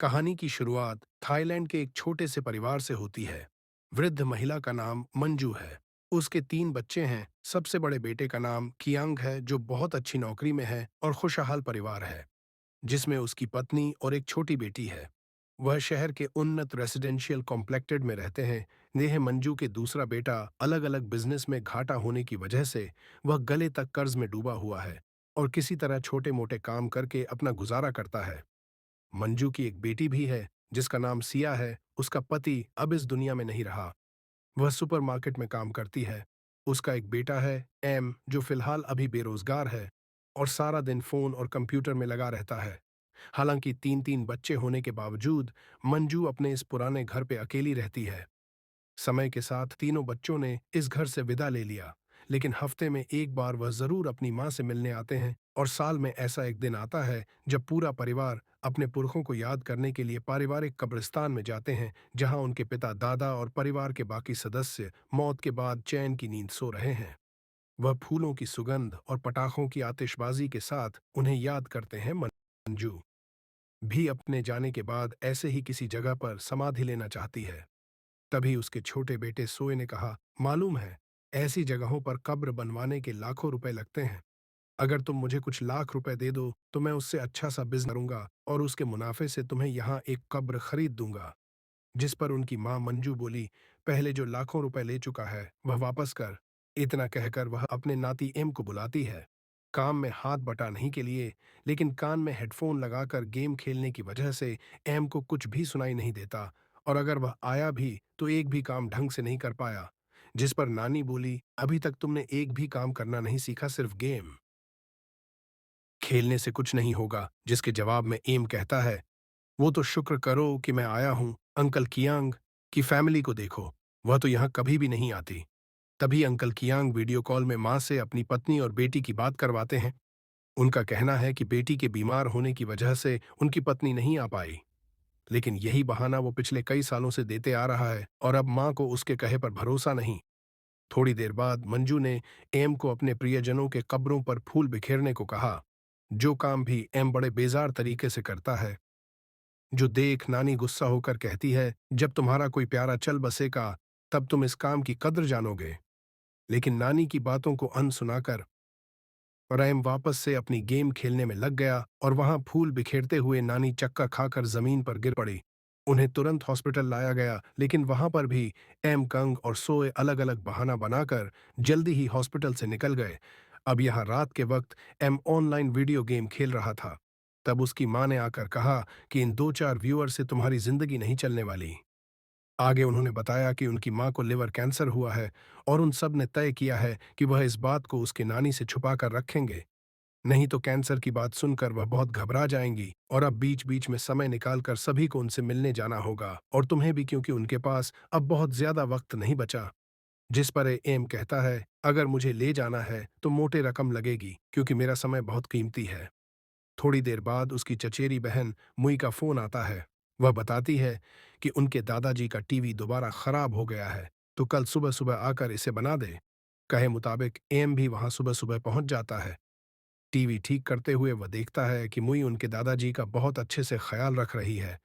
कहानी की शुरुआत थाईलैंड के एक छोटे से परिवार से होती है। वृद्ध महिला का नाम मंजू है। उसके 3 बच्चे हैं। सबसे बड़े बेटे का नाम कियांग है, जो बहुत अच्छी नौकरी में है और खुशहाल परिवार है, जिसमें उसकी पत्नी और एक छोटी बेटी है। वह शहर के उन्नत रेसिडेंशियल कॉम्प्लेक्टेड में रहते हैं। यह मंजू के दूसरा बेटा अलग अलग बिजनेस में घाटा होने की वजह से वह गले तक कर्ज में डूबा हुआ है और किसी तरह छोटे मोटे काम करके अपना गुजारा करता है। मंजू की एक बेटी भी है, जिसका नाम सिया है। उसका पति अब इस दुनिया में नहीं रहा। वह सुपरमार्केट में काम करती है। उसका एक बेटा है, एम, जो फिलहाल अभी बेरोजगार है और सारा दिन फोन और कंप्यूटर में लगा रहता है। हालांकि 3-3 बच्चे होने के बावजूद मंजू अपने इस पुराने घर पे अकेली रहती है। समय के साथ तीनों बच्चों ने इस घर से विदा ले लिया, लेकिन हफ्ते में एक बार वह जरूर अपनी माँ से मिलने आते हैं। और साल में ऐसा एक दिन आता है जब पूरा परिवार अपने पुरखों को याद करने के लिए पारिवारिक कब्रिस्तान में जाते हैं, जहां उनके पिता, दादा और परिवार के बाकी सदस्य मौत के बाद चैन की नींद सो रहे हैं। वह फूलों की सुगंध और पटाखों की आतिशबाजी के साथ उन्हें याद करते हैं। मंजू भी अपने जाने के बाद ऐसे ही किसी जगह पर समाधि लेना चाहती है। तभी उसके छोटे बेटे सोए ने कहा, मालूम है, ऐसी जगहों पर कब्र बनवाने के लाखों रुपए लगते हैं। अगर तुम मुझे कुछ लाख रुपए दे दो तो मैं उससे अच्छा सा बिजनेस करूंगा और उसके मुनाफे से तुम्हें यहाँ एक कब्र खरीद दूंगा। जिस पर उनकी माँ मंजू बोली, पहले जो लाखों रुपए ले चुका है वह वापस कर। इतना कहकर वह अपने नाती एम को बुलाती है, काम में हाथ बटाने के लिए। लेकिन कान में हेडफोन लगाकर गेम खेलने की वजह से एम को कुछ भी सुनाई नहीं देता, और अगर वह आया भी तो एक भी काम ढंग से नहीं कर पाया। जिस पर नानी बोली, अभी तक तुमने एक भी काम करना नहीं सीखा, सिर्फ गेम खेलने से कुछ नहीं होगा। जिसके जवाब में एम कहता है, वो तो शुक्र करो कि मैं आया हूं। अंकल कियांग की फैमिली को देखो, वह तो यहाँ कभी भी नहीं आती। तभी अंकल कियांग वीडियो कॉल में माँ से अपनी पत्नी और बेटी की बात करवाते हैं। उनका कहना है कि बेटी के बीमार होने की वजह से उनकी पत्नी नहीं आ पाई, लेकिन यही बहाना वो पिछले कई सालों से देते आ रहा है और अब माँ को उसके कहे पर भरोसा नहीं। थोड़ी देर बाद मंजू ने एम को अपने प्रियजनों के कब्रों पर फूल बिखेरने को कहा, जो काम भी एम बड़े बेजार तरीके से करता है। जो देख नानी गुस्सा होकर कहती है, जब तुम्हारा कोई प्यारा चल बसेगा तब तुम इस काम की कद्र जानोगे। लेकिन नानी की बातों को अनसुनाकर रैम वापस से अपनी गेम खेलने में लग गया और वहां फूल बिखेरते हुए नानी चक्का खाकर जमीन पर गिर पड़ी। उन्हें तुरंत हॉस्पिटल लाया गया, लेकिन वहां पर भी एम, कंग और सोए अलग अलग बहाना बनाकर जल्दी ही हॉस्पिटल से निकल गए। अब यहाँ रात के वक्त एम ऑनलाइन वीडियो गेम खेल रहा था। तब उसकी माँ ने आकर कहा कि इन 2-4 व्यूअर से तुम्हारी जिंदगी नहीं चलने वाली। आगे उन्होंने बताया कि उनकी माँ को लिवर कैंसर हुआ है और उन सब ने तय किया है कि वह इस बात को उसके नानी से छुपा कर रखेंगे, नहीं तो कैंसर की बात सुनकर वह बहुत घबरा जाएंगी। और अब बीच बीच में समय निकालकर सभी को उनसे मिलने जाना होगा, और तुम्हें भी, क्योंकि उनके पास अब बहुत ज्यादा वक्त नहीं बचा। जिस पर एम कहता है, अगर मुझे ले जाना है तो मोटे रकम लगेगी, क्योंकि मेरा समय बहुत कीमती है। थोड़ी देर बाद उसकी चचेरी बहन मुई का फोन आता है। वह बताती है कि उनके दादाजी का टीवी दोबारा खराब हो गया है, तो कल सुबह सुबह आकर इसे बना दे। कहे मुताबिक एम भी वहां सुबह सुबह पहुंच जाता है। टीवी ठीक करते हुए वह देखता है कि मुई उनके दादाजी का बहुत अच्छे से ख्याल रख रही है।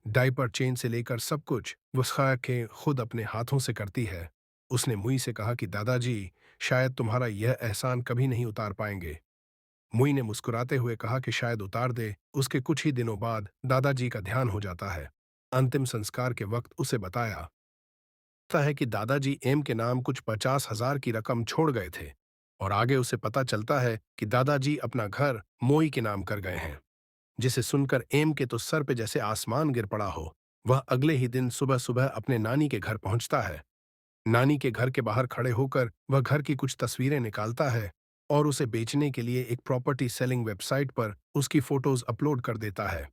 डायपर चेंज से लेकर सब कुछ वह के खुद अपने हाथों से करती है। उसने मुई से कहा कि दादाजी शायद तुम्हारा यह एहसान कभी नहीं उतार पाएंगे। मुई ने मुस्कुराते हुए कहा कि शायद उतार दे। उसके कुछ ही दिनों बाद दादाजी का ध्यान हो जाता है। अंतिम संस्कार के वक्त उसे बताया था है कि दादाजी एम के नाम कुछ 50,000 की रकम छोड़ गए थे, और आगे उसे पता चलता है कि दादाजी अपना घर मोई के नाम कर गए हैं। जिसे सुनकर एम के तो सर पे जैसे आसमान गिर पड़ा हो। वह अगले ही दिन सुबह सुबह अपने नानी के घर पहुंचता है। नानी के घर के बाहर खड़े होकर वह घर की कुछ तस्वीरें निकालता है और उसे बेचने के लिए एक प्रॉपर्टी सेलिंग वेबसाइट पर उसकी फोटोज अपलोड कर देता है।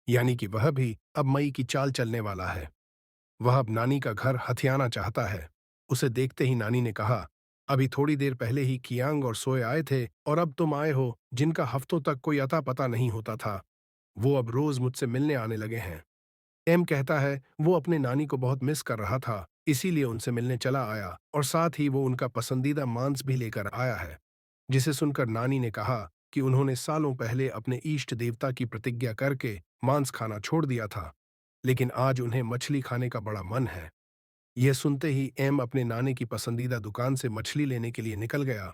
यानी कि वह भी अब मई की चाल चलने वाला है। वह अब नानी का घर हथियाना चाहता है। उसे देखते ही नानी ने कहा, अभी थोड़ी देर पहले ही कियांग और सोए आए थे, और अब तुम आए हो, जिनका हफ्तों तक कोई अता पता नहीं होता था। वो अब रोज मुझसे मिलने आने लगे हैं। एम कहता है वो अपने नानी को बहुत मिस कर रहा था, इसीलिए उनसे मिलने चला आया, और साथ ही वो उनका पसंदीदा मांस भी लेकर आया है। जिसे सुनकर नानी ने कहा, कि उन्होंने सालों पहले अपने इष्ट देवता की प्रतिज्ञा करके मांस खाना छोड़ दिया था, लेकिन आज उन्हें मछली खाने का बड़ा मन है। यह सुनते ही एम अपने नाने की पसंदीदा दुकान से मछली लेने के लिए निकल गया,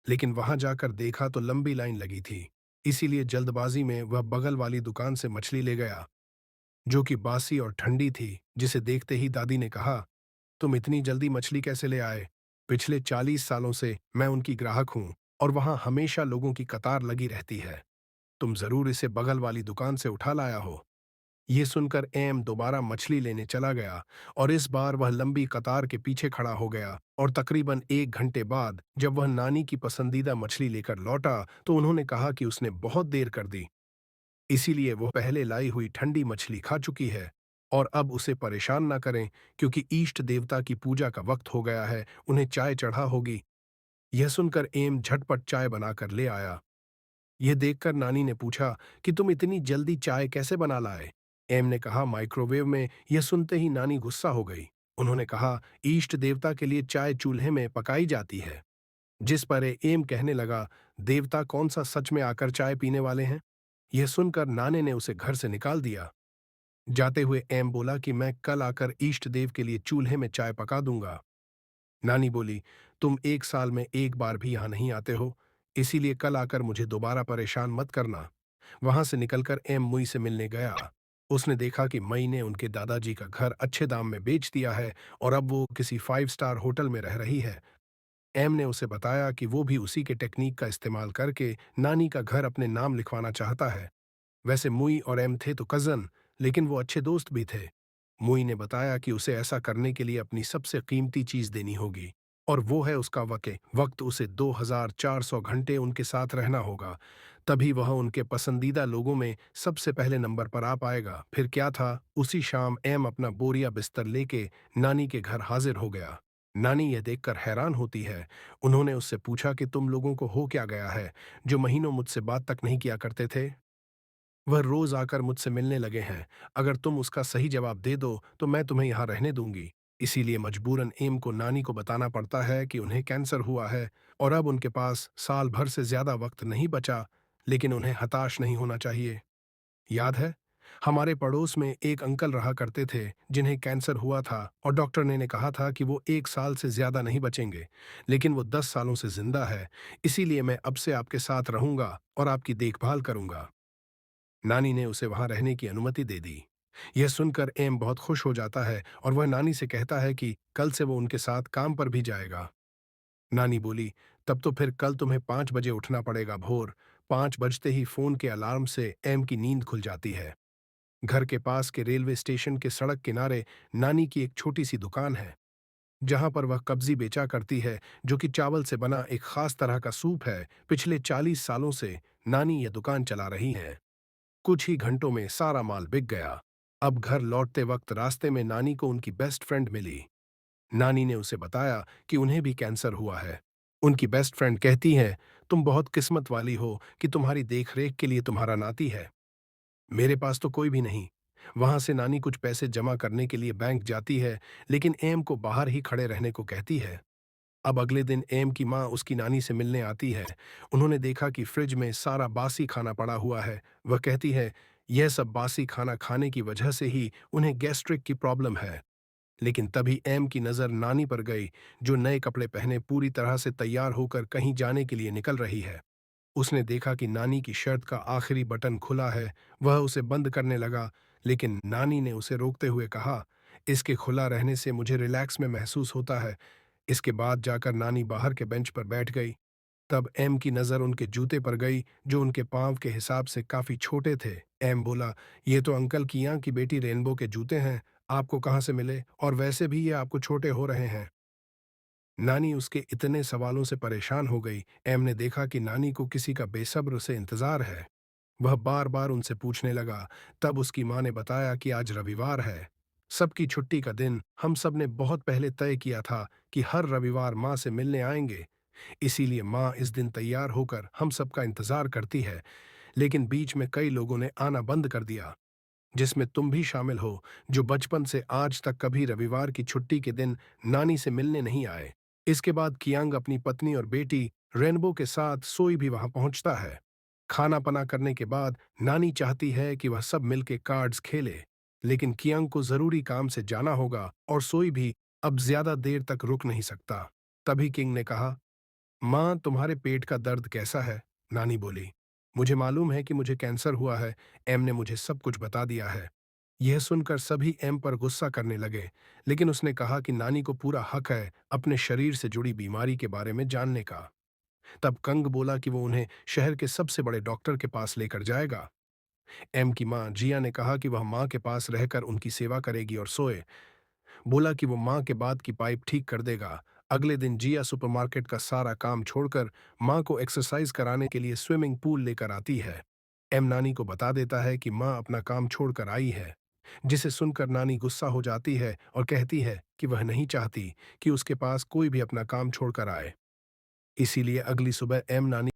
लेकिन वहां जाकर देखा तो लंबी लाइन लगी थी। इसीलिए जल्दबाजी में वह बगल वाली दुकान से मछली ले गया, जो कि बासी और ठंडी थी। जिसे देखते ही दादी ने कहा, तुम इतनी जल्दी मछली कैसे ले आए? पिछले 40 सालों से मैं उनकी ग्राहक हूं और वहां हमेशा लोगों की कतार लगी रहती है। तुम जरूर इसे बगल वाली दुकान से उठा लाया हो। ये सुनकर एम दोबारा मछली लेने चला गया और इस बार वह लंबी कतार के पीछे खड़ा हो गया और तकरीबन 1 घंटे बाद जब वह नानी की पसंदीदा मछली लेकर लौटा तो उन्होंने कहा कि उसने बहुत देर कर दी, इसीलिए वो पहले लाई हुई ठंडी मछली खा चुकी है और अब उसे परेशान न करें, क्योंकि इष्ट देवता की पूजा का वक्त हो गया है, उन्हें चाय चढ़ा होगी। यह सुनकर एम झटपट चाय बनाकर ले आया। यह देखकर नानी ने पूछा कि तुम इतनी जल्दी चाय कैसे बना लाए? एम ने कहा, माइक्रोवेव में। यह सुनते ही नानी गुस्सा हो गई। उन्होंने कहा, इष्ट देवता के लिए चाय चूल्हे में पकाई जाती है। जिस पर एम कहने लगा, देवता कौन सा सच में आकर चाय पीने वाले हैं? यह सुनकर नाने ने उसे घर से निकाल दिया। जाते हुए एम बोला कि मैं कल आकर इष्ट देव के लिए चूल्हे में चाय पका दूंगा। नानी बोली, तुम 1 साल में एक बार भी यहाँ नहीं आते हो, इसीलिए कल आकर मुझे दोबारा परेशान मत करना। वहां से निकलकर एम मुई से मिलने गया। उसने देखा कि मई ने उनके दादाजी का घर अच्छे दाम में बेच दिया है और अब वो किसी 5 स्टार होटल में रह रही है। एम ने उसे बताया कि वो भी उसी के टेक्निक का इस्तेमाल करके नानी का घर अपने नाम लिखवाना चाहता है। वैसे मुई और एम थे तो कजन, लेकिन वो अच्छे दोस्त भी थे। मुई ने बताया कि उसे ऐसा करने के लिए अपनी सबसे कीमती चीज देनी होगी, और वो है उसका वक्त। उसे 2400 घंटे उनके साथ रहना होगा, तभी वह उनके पसंदीदा लोगों में सबसे पहले नंबर पर आ पाएगा। फिर क्या था, उसी शाम एम अपना बोरिया बिस्तर लेके नानी के घर हाजिर हो गया। नानी यह देखकर हैरान होती है। उन्होंने उससे पूछा कि तुम लोगों को हो क्या गया है, जो महीनों मुझसे बात तक नहीं किया करते थे? वह रोज आकर मुझसे मिलने लगे हैं। अगर तुम उसका सही जवाब दे दो तो मैं तुम्हें यहाँ रहने दूंगी। इसीलिए मजबूरन एम को नानी को बताना पड़ता है कि उन्हें कैंसर हुआ है और अब उनके पास साल भर से ज्यादा वक्त नहीं बचा। लेकिन उन्हें हताश नहीं होना चाहिए। याद है, हमारे पड़ोस में एक अंकल रहा करते थे जिन्हें कैंसर हुआ था और डॉक्टर ने कहा था कि वो 1 साल से ज्यादा नहीं बचेंगे, लेकिन वो 10 सालों से जिंदा है। इसीलिए मैं अब से आपके साथ रहूंगा और आपकी देखभाल करूंगा। नानी ने उसे वहां रहने की अनुमति दे दी। यह सुनकर एम बहुत खुश हो जाता है और वह नानी से कहता है कि कल से वो उनके साथ काम पर भी जाएगा। नानी बोली, तब तो फिर कल तुम्हें 5 बजे उठना पड़ेगा। भोर 5 बजते ही फोन के अलार्म से एम की नींद खुल जाती है। घर के पास के रेलवे स्टेशन के सड़क किनारे नानी की एक छोटी सी दुकान है, जहां पर वह कब्जी बेचा करती है, जो कि चावल से बना एक खास तरह का सूप है। पिछले 40 सालों से नानी यह दुकान चला रही है। कुछ ही घंटों में सारा माल बिक गया। अब घर लौटते वक्त रास्ते में नानी को उनकी बेस्ट फ्रेंड मिली। नानी ने उसे बताया कि उन्हें भी कैंसर हुआ है। उनकी बेस्ट फ्रेंड कहती है, तुम बहुत किस्मत वाली हो कि तुम्हारी देखरेख के लिए तुम्हारा नाती है। मेरे पास तो कोई भी नहीं। वहां से नानी कुछ पैसे जमा करने के लिए बैंक जाती है, लेकिन एम को बाहर ही खड़े रहने को कहती है। अब अगले दिन एम की माँ उसकी नानी से मिलने आती है। उन्होंने देखा कि फ्रिज में सारा बासी खाना पड़ा हुआ है। वह कहती है, यह सब बासी खाना खाने की वजह से ही उन्हें गैस्ट्रिक की प्रॉब्लम है। लेकिन तभी एम की नज़र नानी पर गई, जो नए कपड़े पहने पूरी तरह से तैयार होकर कहीं जाने के लिए निकल रही है। उसने देखा कि नानी की शर्ट का आखिरी बटन खुला है। वह उसे बंद करने लगा, लेकिन नानी ने उसे रोकते हुए कहा, इसके खुला रहने से मुझे रिलैक्स में महसूस होता है। इसके बाद जाकर नानी बाहर के बेंच पर बैठ गई। तब एम की नज़र उनके जूते पर गई, जो उनके पांव के हिसाब से काफी छोटे थे। एम बोला, ये तो अंकल कियां की बेटी रेनबो के जूते हैं। आपको कहाँ से मिले, और वैसे भी ये आपको छोटे हो रहे हैं। नानी उसके इतने सवालों से परेशान हो गई। एम ने देखा कि नानी को किसी का बेसब्र से इंतजार है। वह बार बार उनसे पूछने लगा। तब उसकी माँ ने बताया कि आज रविवार है, सबकी छुट्टी का दिन। हम सब ने बहुत पहले तय किया था कि हर रविवार माँ से मिलने आएंगे। इसीलिए माँ इस दिन तैयार होकर हम सबका इंतजार करती है। लेकिन बीच में कई लोगों ने आना बंद कर दिया, जिसमें तुम भी शामिल हो, जो बचपन से आज तक कभी रविवार की छुट्टी के दिन नानी से मिलने नहीं आए। इसके बाद कियांग अपनी पत्नी और बेटी रेनबो के साथ सोई भी वहां पहुंचता है। खाना पना करने के बाद नानी चाहती है कि वह सब मिलके कार्ड्स खेले, लेकिन कियांग को जरूरी काम से जाना होगा और सोई भी अब ज्यादा देर तक रुक नहीं सकता। तभी किंग ने कहा, माँ तुम्हारे पेट का दर्द कैसा है? नानी बोली, मुझे मालूम है कि मुझे कैंसर हुआ है। एम ने मुझे सब कुछ बता दिया है। यह सुनकर सभी एम पर गुस्सा करने लगे, लेकिन उसने कहा कि नानी को पूरा हक है अपने शरीर से जुड़ी बीमारी के बारे में जानने का। तब कंग बोला कि वो उन्हें शहर के सबसे बड़े डॉक्टर के पास लेकर जाएगा। एम की माँ जिया ने कहा कि वह माँ के पास रहकर उनकी सेवा करेगी और सोए बोला कि वो माँ के बाद की पाइप ठीक कर देगा। अगले दिन जिया सुपरमार्केट का सारा काम छोड़कर माँ को एक्सरसाइज कराने के लिए स्विमिंग पूल लेकर आती है। एम नानी को बता देता है कि माँ अपना काम छोड़कर आई है, जिसे सुनकर नानी गुस्सा हो जाती है और कहती है कि वह नहीं चाहती कि उसके पास कोई भी अपना काम छोड़कर आए। इसीलिए अगली सुबह एम नानी